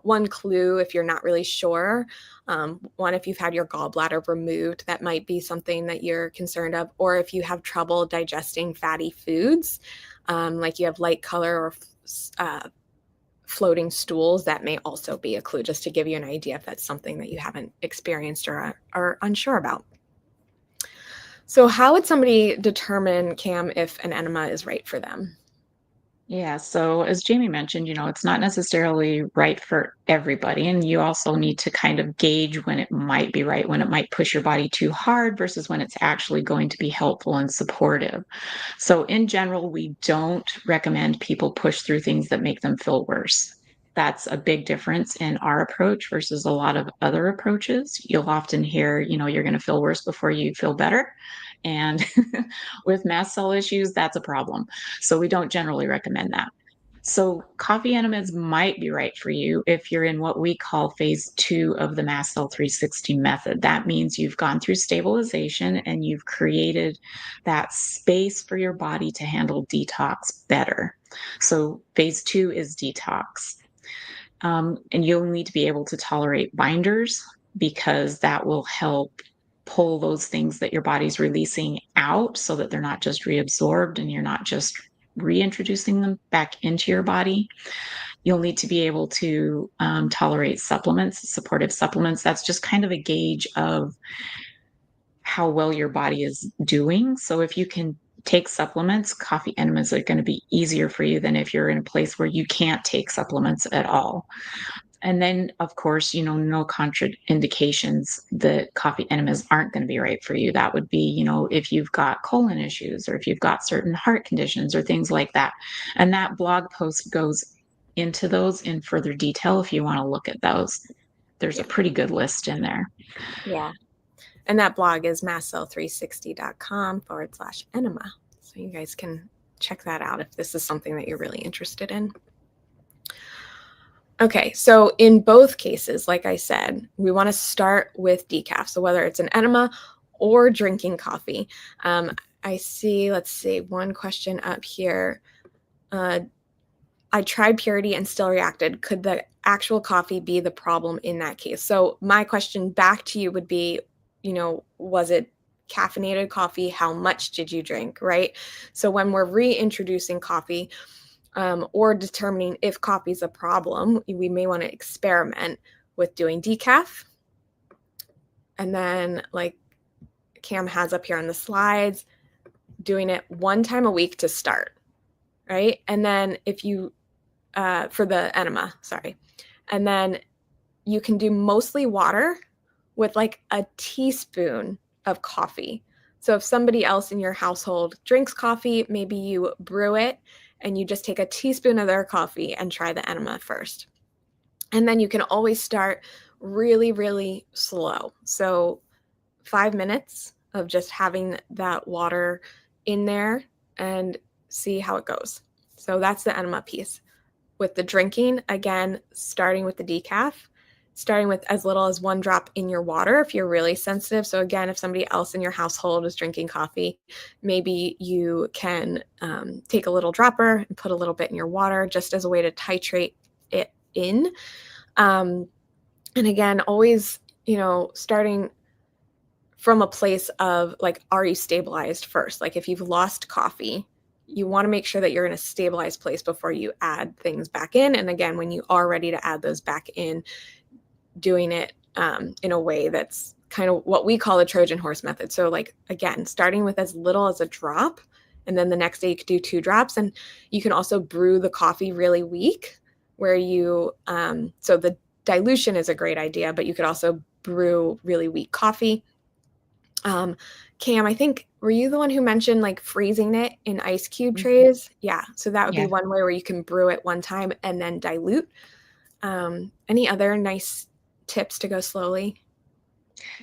One clue, if you're not really sure, one, if you've had your gallbladder removed, that might be something that you're concerned of, or if you have trouble digesting fatty foods, like you have light color or floating stools, that may also be a clue, just to give you an idea if that's something that you haven't experienced or are unsure about. So how would somebody determine, Cam, if an enema is right for them? Yeah, so as Jamie mentioned, it's not necessarily right for everybody. And you also need to kind of gauge when it might be right, when it might push your body too hard versus when it's actually going to be helpful and supportive. So, in general, we don't recommend people push through things that make them feel worse. That's a big difference in our approach versus a lot of other approaches. You'll often hear, you're going to feel worse before you feel better. And with mast cell issues, that's a problem. So we don't generally recommend that. So coffee enemas might be right for you if you're in what we call phase 2 of the mast cell 360 method. That means you've gone through stabilization and you've created that space for your body to handle detox better. So phase 2 is detox. And you'll need to be able to tolerate binders because that will help pull those things that your body's releasing out so that they're not just reabsorbed and you're not just reintroducing them back into your body. You'll need to be able to tolerate supplements, supportive supplements. That's just kind of a gauge of how well your body is doing. So if you can take supplements, coffee enemas are going to be easier for you than if you're in a place where you can't take supplements at all. And then, of course, no contraindications that coffee enemas aren't going to be right for you. That would be, if you've got colon issues or if you've got certain heart conditions or things like that. And that blog post goes into those in further detail if you want to look at those. There's a Yeah. pretty good list in there. Yeah. And that blog is mastcell360.com/enema. So you guys can check that out if this is something that you're really interested in. Okay, so in both cases, like I said, we want to start with decaf. So whether it's an enema or drinking coffee. I see, let's see, one question up here. I tried purity and still reacted. Could the actual coffee be the problem in that case? So my question back to you would be, was it caffeinated coffee? How much did you drink, right? So when we're reintroducing coffee, or determining if coffee is a problem, we may want to experiment with doing decaf. And then, like Kam has up here on the slides, doing it one time a week to start, right? And then if you, for the enema, sorry. And then you can do mostly water with like a teaspoon of coffee. So if somebody else in your household drinks coffee, maybe you brew it and you just take a teaspoon of their coffee and try the enema first. And then you can always start really, really slow. So 5 minutes of just having that water in there and see how it goes. So that's the enema piece. With the drinking, again, starting with the decaf, starting with as little as 1 drop in your water if you're really sensitive. So again, if somebody else in your household is drinking coffee, maybe you can take a little dropper and put a little bit in your water just as a way to titrate it in. And again, always, starting from a place of like, are you stabilized first? Like if you've lost coffee, you want to make sure that you're in a stabilized place before you add things back in. And again, when you are ready to add those back in, doing it in a way that's kind of what we call a Trojan horse method. So like, again, starting with as little as a drop, and then the next day you could do 2 drops. And you can also brew the coffee really weak where you, so the dilution is a great idea, but you could also brew really weak coffee. Kam, I think, were you the one who mentioned like freezing it in ice cube trays? Yeah. So that would be one way where you can brew it one time and then dilute. Any other nice tips to go slowly?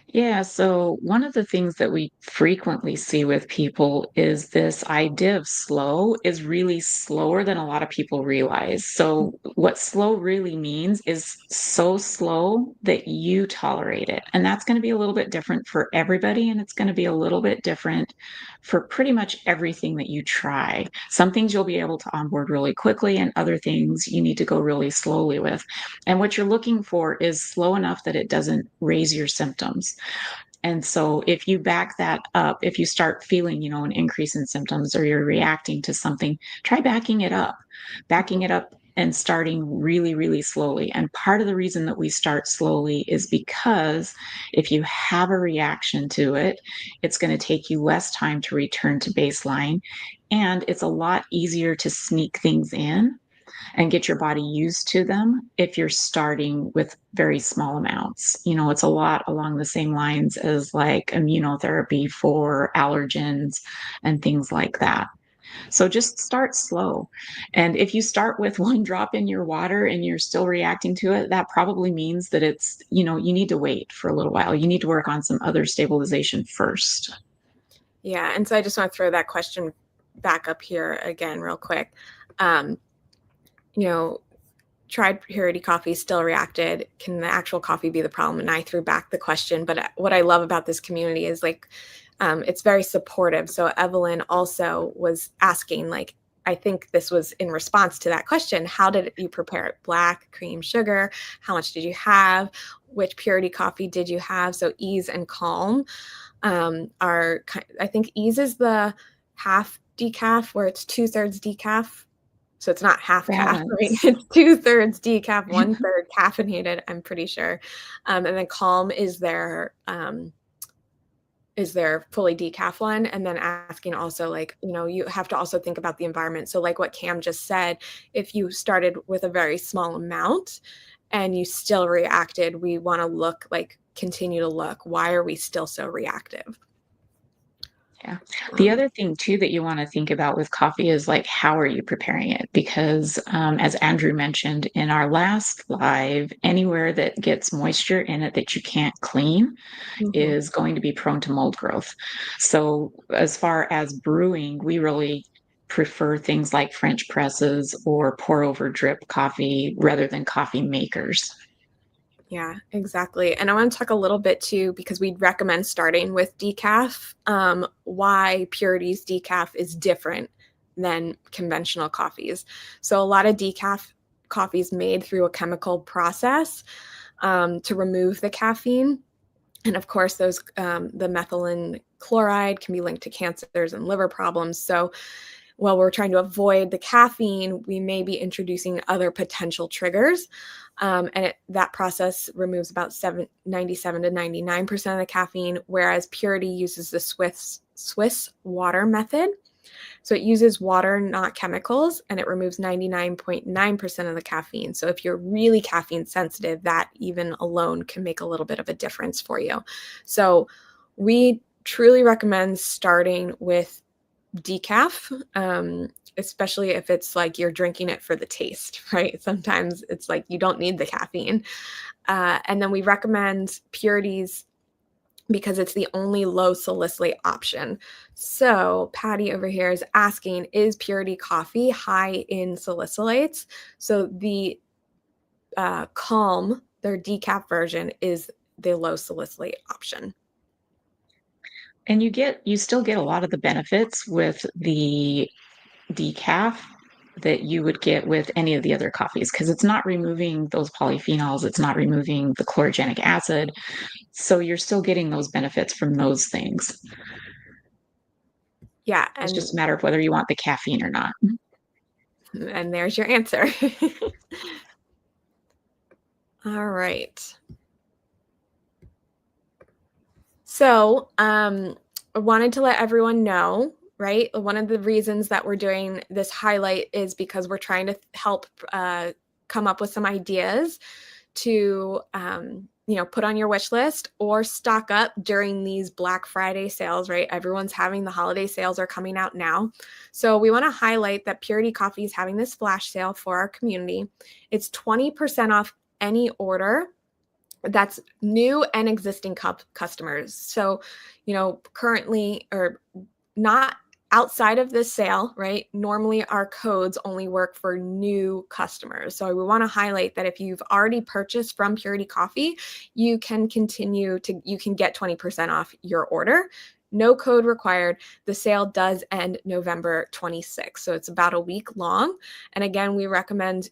Yeah, so one of the things that we frequently see with people is this idea of slow is really slower than a lot of people realize. So, what slow really means is so slow that you tolerate it. And that's going to be a little bit different for everybody. And it's going to be a little bit different for pretty much everything that you try. Some things you'll be able to onboard really quickly, and other things you need to go really slowly with. And what you're looking for is slow enough that it doesn't raise your symptoms. And so if you back that up, if you start feeling, an increase in symptoms or you're reacting to something, try backing it up and starting really, really slowly. And part of the reason that we start slowly is because if you have a reaction to it, it's going to take you less time to return to baseline. And it's a lot easier to sneak things in and get your body used to them if you're starting with very small amounts. It's a lot along the same lines as like immunotherapy for allergens and things like that. So just start slow. And if you start with one drop in your water and you're still reacting to it, that probably means that you need to wait for a little while. You need to work on some other stabilization first. Yeah. And so I just want to throw that question back up here again, real quick. Um, tried purity coffee, still reacted. Can the actual coffee be the problem? And I threw back the question. But what I love about this community is it's very supportive. So Evelyn also was asking, I think this was in response to that question. How did you prepare it? Black, cream, sugar? How much did you have? Which purity coffee did you have? So Ease and Calm I think Ease is the half decaf where it's 2/3 decaf. So it's not half calf, right? It's 2/3 decaf, 1/3 caffeinated, I'm pretty sure. And then Calm is their fully decaf one. And then asking also you have to also think about the environment. So like what Kam just said, if you started with a very small amount and you still reacted, we want to continue to look, why are we still so reactive? Yeah. The other thing too that you want to think about with coffee is how are you preparing it? Because as Andrew mentioned in our last live, anywhere that gets moisture in it that you can't clean is going to be prone to mold growth. So as far as brewing, we really prefer things like French presses or pour over drip coffee rather than coffee makers. Yeah, exactly. And I want to talk a little bit too, because we'd recommend starting with decaf, why Purity's decaf is different than conventional coffees. So a lot of decaf coffees made through a chemical process to remove the caffeine. And of course, the methylene chloride can be linked to cancers and liver problems. So while we're trying to avoid the caffeine, we may be introducing other potential triggers. That process removes about 97 to 99% of the caffeine, whereas Purity uses the Swiss water method. So it uses water, not chemicals, and it removes 99.9% of the caffeine. So if you're really caffeine sensitive, that even alone can make a little bit of a difference for you. So we truly recommend starting with decaf, especially if it's like you're drinking it for the taste, right? Sometimes it's like you don't need the caffeine. And then we recommend Purities because it's the only low salicylate option. So Patty over here is asking, is Purity coffee high in salicylates? So the Calm, their decaf version, is the low salicylate option. And you still get a lot of the benefits with the decaf that you would get with any of the other coffees because it's not removing those polyphenols, it's not removing the chlorogenic acid. So you're still getting those benefits from those things. Yeah. It's just a matter of whether you want the caffeine or not. And there's your answer. All right. So I wanted to let everyone know, right? One of the reasons that we're doing this highlight is because we're trying to help come up with some ideas to put on your wish list or stock up during these Black Friday sales, right? Everyone's having the holiday sales are coming out now. So we want to highlight that Purity Coffee is having this flash sale for our community. It's 20% off any order that's new and existing customers. So, currently or not outside of this sale, right? Normally our codes only work for new customers. So we want to highlight that if you've already purchased from Purity Coffee, you can get 20% off your order. No code required. The sale does end November 26th. So it's about a week long. And again, we recommend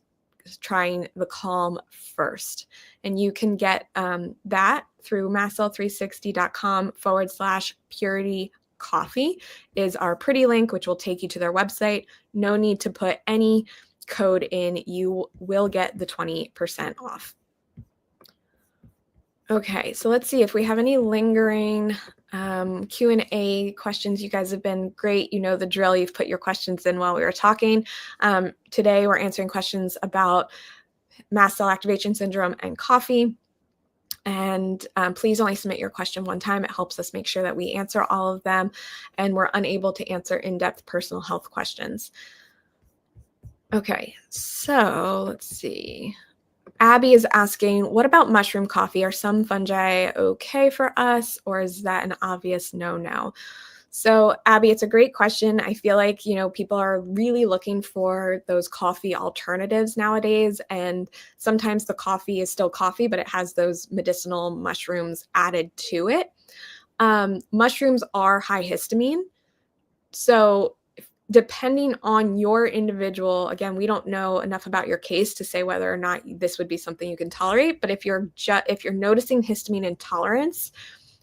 trying the Calm first. And you can get that through massel360.com/purity coffee is our pretty link, which will take you to their website. No need to put any code in, you will get the 20% off. Okay, so let's see if we have any lingering Q&A questions. You guys have been great. You know the drill. You've put your questions in while we were talking. Today, we're answering questions about mast cell activation syndrome and coffee. And please only submit your question one time. It helps us make sure that we answer all of them, and we're unable to answer in-depth personal health questions. Okay, so let's see. Abby is asking, what about mushroom coffee? Are some fungi okay for us, or is that an obvious no-no? So Abby, it's a great question. I feel like, you know, people are really looking for those coffee alternatives nowadays. And sometimes the coffee is still coffee, but it has those medicinal mushrooms added to it. Mushrooms are high histamine. So depending on your individual, again, we don't know enough about your case to say whether or not this would be something you can tolerate. But if you're noticing histamine intolerance,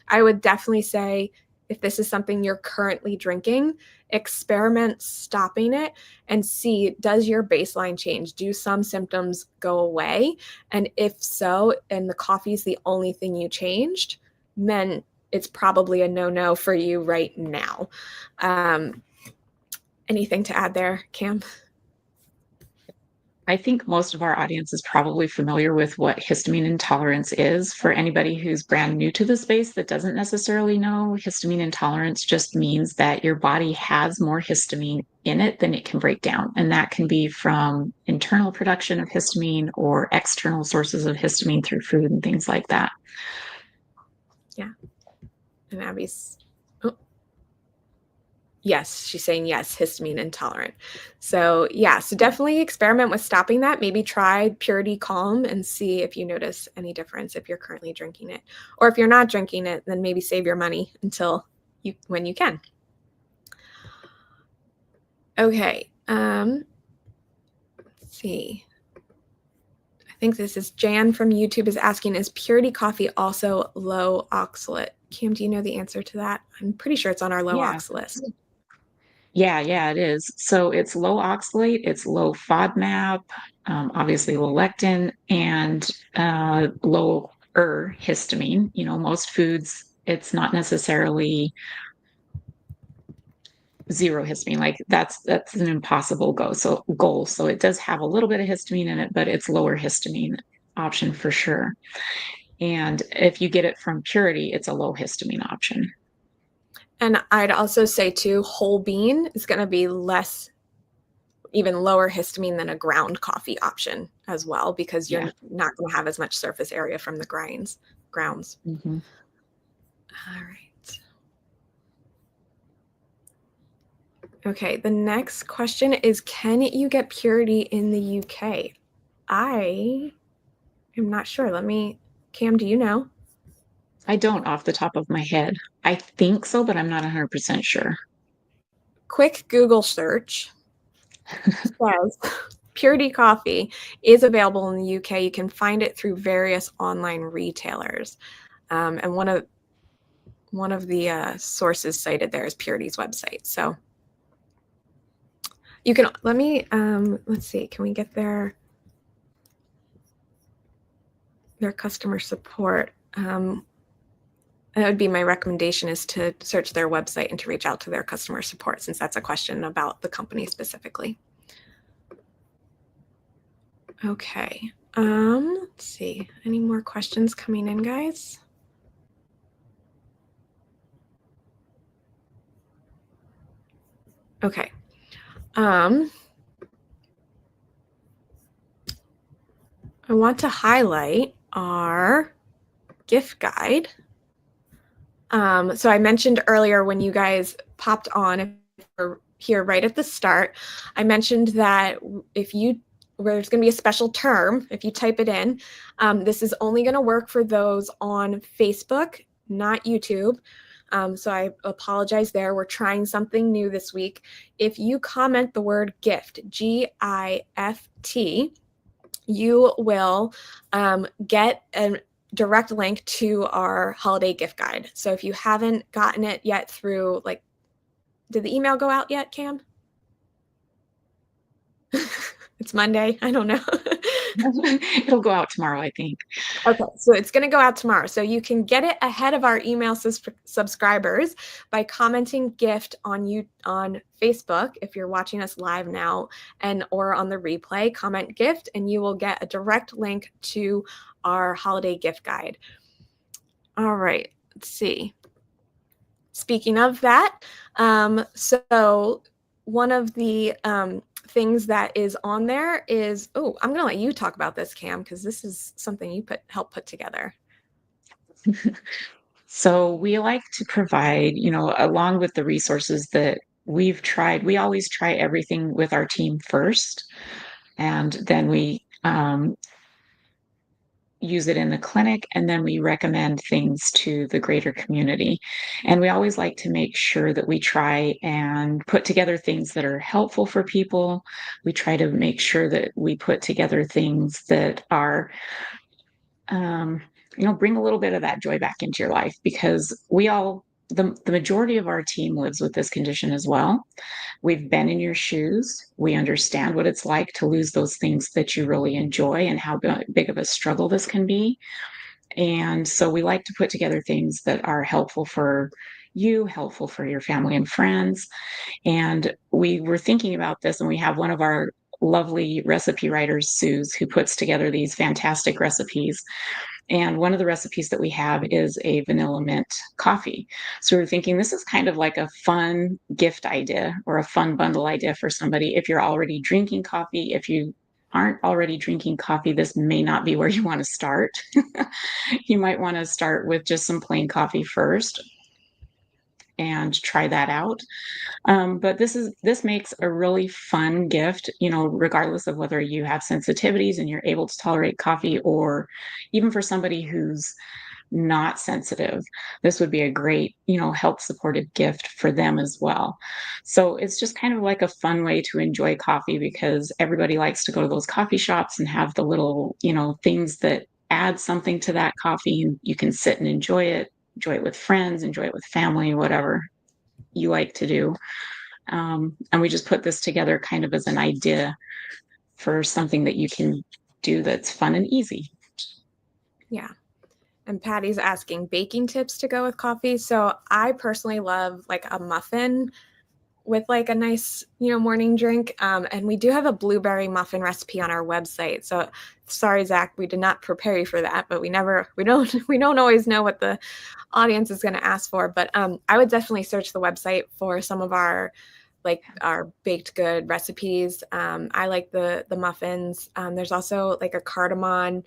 I would definitely say if this is something you're currently drinking, experiment stopping it and see, does your baseline change? Do some symptoms go away? And if so, and the coffee is the only thing you changed, then it's probably a no-no for you right now. Anything to add there, Kam? I think most of our audience is probably familiar with what histamine intolerance is. For anybody who's brand new to the space that doesn't necessarily know, histamine intolerance just means that your body has more histamine in it than it can break down. And that can be from internal production of histamine or external sources of histamine through food and things like that. Yeah. And Abby's, yes, she's saying yes, histamine intolerant. So yeah, so definitely experiment with stopping that. Maybe try Purity Calm and see if you notice any difference if you're currently drinking it. Or if you're not drinking it, then maybe save your money until when you can. Okay, let's see. I think this is Jan from YouTube is asking, is Purity Coffee also low oxalate? Kam, do you know the answer to that? I'm pretty sure it's on our low ox list. Yeah, it is. So it's low oxalate, it's low FODMAP, obviously low lectin, and lower histamine. You know, most foods, it's not necessarily zero histamine. Like that's an impossible goal. So it does have a little bit of histamine in it, but it's lower histamine option for sure. And if you get it from Purity, it's a low histamine option. And I'd also say too, whole bean is going to be even lower histamine than a ground coffee option as well, because you're not going to have as much surface area from the grounds. Mm-hmm. All right. Okay, the next question is, can you get Purity in the UK? I am not sure. Kam, do you know? I don't off the top of my head. I think so, but I'm not 100% sure. Quick Google search says Purity Coffee is available in the UK. You can find it through various online retailers. And one of the sources cited there is Purity's website. So you can, let's see, can we get their customer support? That would be my recommendation, is to search their website and to reach out to their customer support, since that's a question about the company specifically. Okay. Let's see. Any more questions coming in, guys? Okay. I want to highlight our gift guide. So I mentioned earlier when you guys popped on, if you're here right at the start, I mentioned that there's going to be a special term if you type it in. This is only going to work for those on Facebook, not YouTube. So I apologize there. We're trying something new this week. If you comment the word gift, GIFT, you will get a direct link to our holiday gift guide. So if you haven't gotten it yet through, did the email go out yet, Kam? It's Monday. I don't know. It'll go out tomorrow, I think. Okay, so it's going to go out tomorrow. So you can get it ahead of our email subscribers by commenting gift on Facebook if you're watching us live now, and or on the replay, comment gift, and you will get a direct link to our holiday gift guide. All right, let's see. Speaking of that, so one of the things that is on there is, I'm going to let you talk about this, Kam, because this is something you helped put together. So we like to provide, along with the resources that we've tried, we always try everything with our team first, and then we use it in the clinic, and then we recommend things to the greater community. And we always like to make sure that we try and put together things that are helpful for people. We try to make sure that we put together things that are bring a little bit of that joy back into your life, because the majority of our team lives with this condition as well. We've been in your shoes. We understand what it's like to lose those things that you really enjoy and how big of a struggle this can be. And so we like to put together things that are helpful for you, helpful for your family and friends. And we were thinking about this, and we have one of our lovely recipe writers, Suze, who puts together these fantastic recipes. And one of the recipes that we have is a vanilla mint coffee. So we're thinking this is kind of like a fun gift idea or a fun bundle idea for somebody. If you're already drinking coffee, if you aren't already drinking coffee, this may not be where you want to start. You might want to start with just some plain coffee first and try that out. But this makes a really fun gift, regardless of whether you have sensitivities and you're able to tolerate coffee, or even for somebody who's not sensitive. This would be a great, health supportive gift for them as well. So it's just kind of like a fun way to enjoy coffee, because everybody likes to go to those coffee shops and have the little, things that add something to that coffee, and you can sit and enjoy it with friends, enjoy it with family, whatever you like to do. And we just put this together kind of as an idea for something that you can do that's fun and easy. Yeah. And Patty's asking baking tips to go with coffee. So I personally love like a muffin with like a nice, morning drink. And we do have a blueberry muffin recipe on our website. So sorry, Zach, we did not prepare you for that, but we don't always know what the audience is going to ask for. But I would definitely search the website for some of our baked good recipes. I like the muffins. There's also like a cardamom,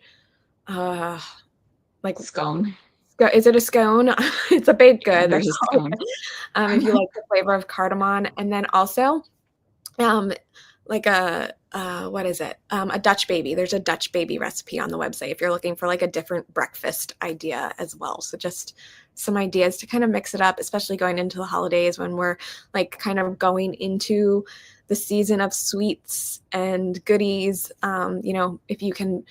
like Scone. Is it a scone? It's a baked good. Yeah, there's a scone. If you like the flavor of cardamom, and then also, like what is it? A Dutch baby. There's a Dutch baby recipe on the website if you're looking for like a different breakfast idea as well. So just some ideas to kind of mix it up, especially going into the holidays when we're like kind of going into the season of sweets and goodies. If you can,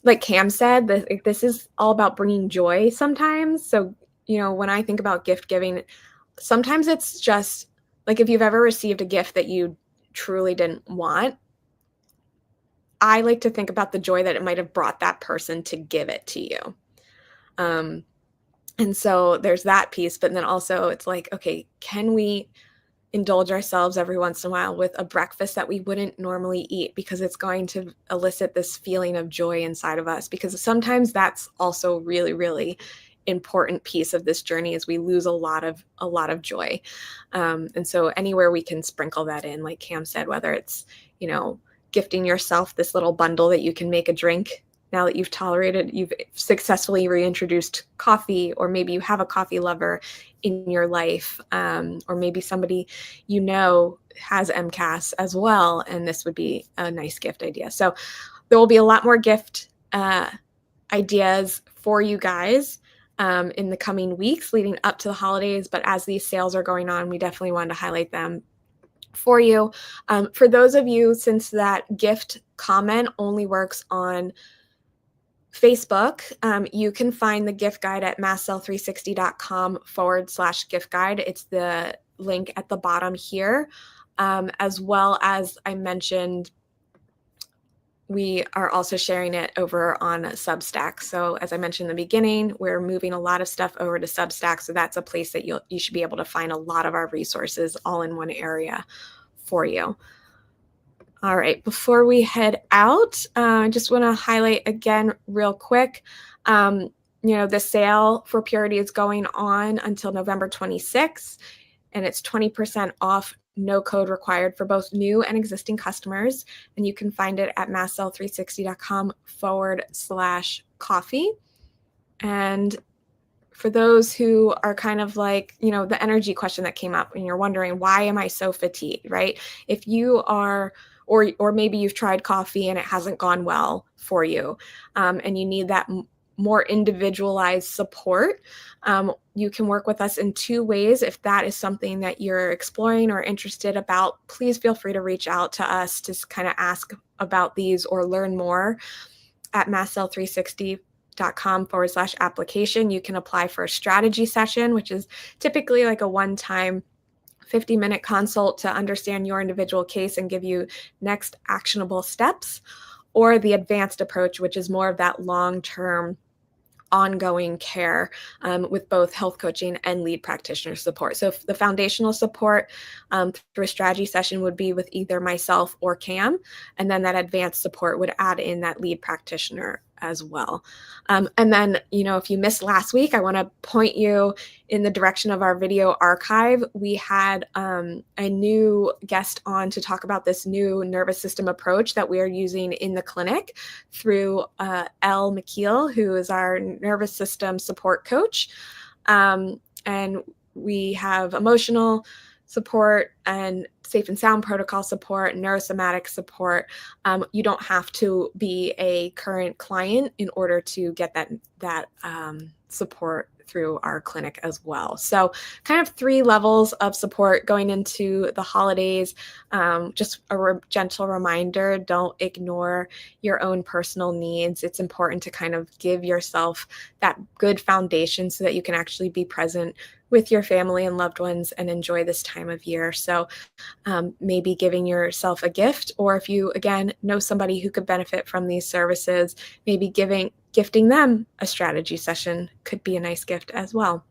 like Kam said, this is all about bringing joy sometimes. So, when I think about gift giving, sometimes it's just like if you've ever received a gift that you truly didn't want, I like to think about the joy that it might have brought that person to give it to you. And so there's that piece, but then also it's like, okay, can we indulge ourselves every once in a while with a breakfast that we wouldn't normally eat, because it's going to elicit this feeling of joy inside of us, because sometimes that's also really, really important piece of this journey is we lose a lot of joy. And so anywhere we can sprinkle that in, like Kam said, whether it's, gifting yourself this little bundle that you can make a drink now that you've successfully reintroduced coffee, or maybe you have a coffee lover in your life, or maybe somebody has MCAS as well, and this would be a nice gift idea. So there will be a lot more gift ideas for you guys in the coming weeks leading up to the holidays, but as these sales are going on, we definitely wanted to highlight them for you. For those of you, since that gift comment only works on Facebook, you can find the gift guide at masscell360.com/gift guide. It's the link at the bottom here. As well as I mentioned, we are also sharing it over on Substack. So as I mentioned in the beginning, we're moving a lot of stuff over to Substack. So that's a place that you should be able to find a lot of our resources all in one area for you. All right, before we head out, I just want to highlight again real quick, the sale for Purity is going on until November 26th, and it's 20% off, no code required for both new and existing customers. And you can find it at masscell360.com/coffee. And for those who are kind of like, the energy question that came up and you're wondering, why am I so fatigued, right? If you are, or maybe you've tried coffee and it hasn't gone well for you, and you need that more individualized support, you can work with us in 2 ways. If that is something that you're exploring or interested about, please feel free to reach out to us to kind of ask about these or learn more at masscell360.com/application. You can apply for a strategy session, which is typically like a one-time 50-minute consult to understand your individual case and give you next actionable steps, or the advanced approach, which is more of that long-term ongoing care with both health coaching and lead practitioner support. So the foundational support through a strategy session would be with either myself or Kam, and then that advanced support would add in that lead practitioner as well. And then, if you missed last week, I want to point you in the direction of our video archive. We had a new guest on to talk about this new nervous system approach that we are using in the clinic through Elle McKeel, who is our nervous system support coach. And we have emotional support and safe and sound protocol support, neurosomatic support. You don't have to be a current client in order to get that support through our clinic as well. So kind of 3 levels of support going into the holidays. Just a gentle reminder, don't ignore your own personal needs. It's important to kind of give yourself that good foundation so that you can actually be present with your family and loved ones and enjoy this time of year. So maybe giving yourself a gift, or if you, again, know somebody who could benefit from these services, maybe gifting them a strategy session could be a nice gift as well.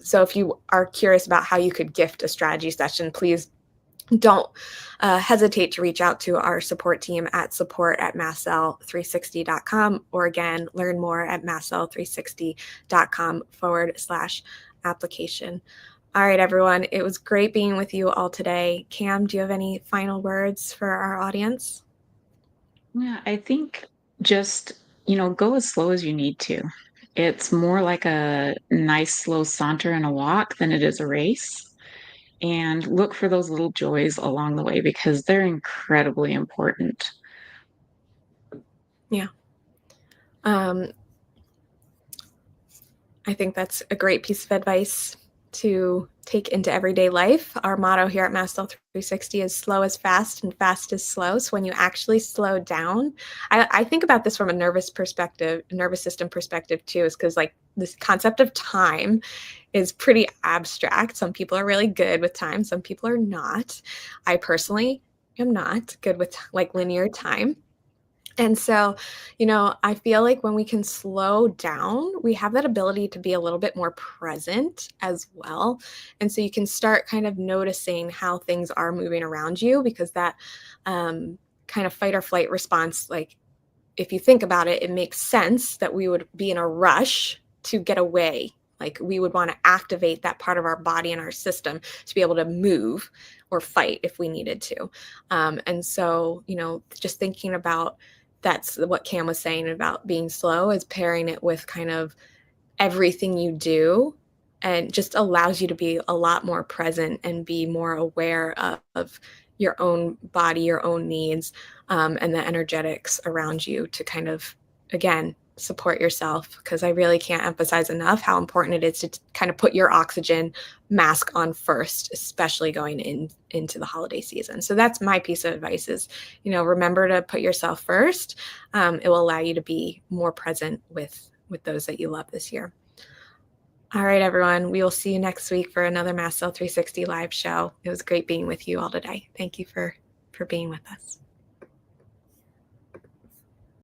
So if you are curious about how you could gift a strategy session, please don't hesitate to reach out to our support team at support@masscell360.com, or again, learn more at masscell360.com/application. All right, everyone. It was great being with you all today. Kam, do you have any final words for our audience? Yeah, I think just, go as slow as you need to. It's more like a nice slow saunter and a walk than it is a race. And look for those little joys along the way because they're incredibly important. Yeah. I think that's a great piece of advice to take into everyday life. Our motto here at MassCell 360 is slow is fast and fast is slow. So when you actually slow down, I think about this from a nervous system perspective too, is because like this concept of time is pretty abstract. Some people are really good with time. Some people are not. I personally am not good with like linear time. And so, I feel like when we can slow down, we have that ability to be a little bit more present as well. And so you can start kind of noticing how things are moving around you, because that kind of fight or flight response, like if you think about it, it makes sense that we would be in a rush to get away. Like we would want to activate that part of our body and our system to be able to move or fight if we needed to. And so, just thinking about that's what Kam was saying about being slow, is pairing it with kind of everything you do, and just allows you to be a lot more present and be more aware of your own body, your own needs, and the energetics around you to kind of, again, support yourself. Because I really can't emphasize enough how important it is to kind of put your oxygen mask on first, especially going into the holiday season. So that's my piece of advice is, remember to put yourself first. It will allow you to be more present with those that you love this year. All right, everyone. We will see you next week for another MassCell 360 live show. It was great being with you all today. Thank you for being with us.